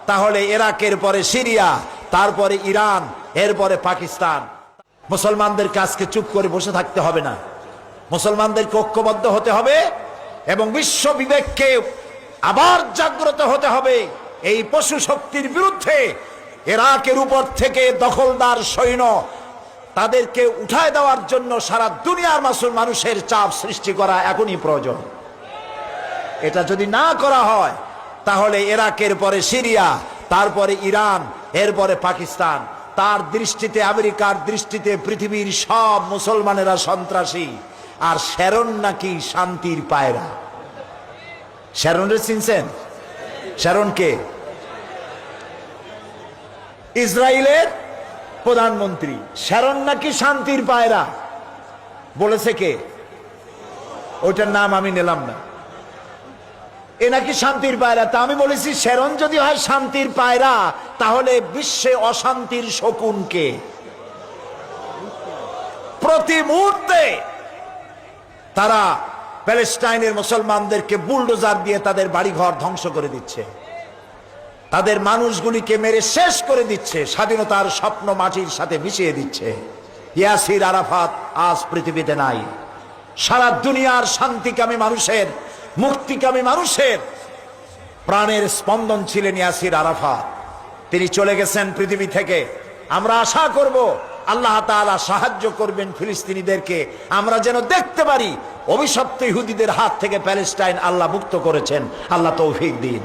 তাহলে ইরাকের পরে সিরিয়া, তারপরে ইরান, এরপরে পাকিস্তান। মুসলমানদেরকে আজকে চুপ করে বসে থাকতে হবে না, মুসলমানদেরকে ঐক্যবদ্ধ হতে হবে এবং বিশ্ব বিবেককে আবার জাগ্রত হতে হবে। এই পশু শক্তির বিরুদ্ধে ইরাকের উপর থেকে দখলদার সৈন্য তাদেরকে উঠায় দেওয়ার জন্য সারা দুনিয়ার মানুষের চাপ সৃষ্টি করা এখনই প্রয়োজন। এটা যদি না করা হয় তাহলে ইরাকের পরে সিরিয়া, তারপরে ইরান, এরপরে পাকিস্তান। তার দৃষ্টিতে, আমেরিকার দৃষ্টিতে পৃথিবীর সব মুসলমানেরা সন্ত্রাসী, আর শ্যারন নাকি শান্তির পায়রা। শ্যারনরে চিনছেন? শ্যারনকে ইসরায়েলের প্রধানমন্ত্রী, শ্যারন নাকি শান্তির পায়রা বলেছে কে? ওইটার নাম আমি নিলাম না। এ নাকি শান্তির পায়রা। তা আমি বলেছি শ্যারন যদি হয় শান্তির পায়রা, তাহলে বিশ্বে অশান্তির শকুন কে? প্রতি মুহূর্তে তারা প্যালেস্টাইনের মুসলমানদেরকে বুলডোজার দিয়ে তাদের বাড়িঘর ধ্বংস করে দিচ্ছে, তাদের মানুষগুলিকে মেরে শেষ করে দিচ্ছে, স্বাধীনতার স্বপ্ন মাটির সাথে মিশিয়ে দিচ্ছে। ইয়াসির আরাফাত আজ পৃথিবীতে নাই। সারা দুনিয়ার শান্তিকামী মানুষের, মুক্তিকামী মানুষের প্রাণের স্পন্দন ছিলেন ইয়াসির আরাফাত। তিনি চলে গেছেন পৃথিবী থেকে। আমরা আশা করব আল্লাহ তাআলা সাহায্য করবেন ফিলিস্তিনিদেরকে, আমরা যেন দেখতে পারি অভিশপ্ত ইহুদিদের হাত থেকে প্যালেস্টাইন আল্লাহ মুক্ত করেছেন। আল্লাহ তৌফিক দিন।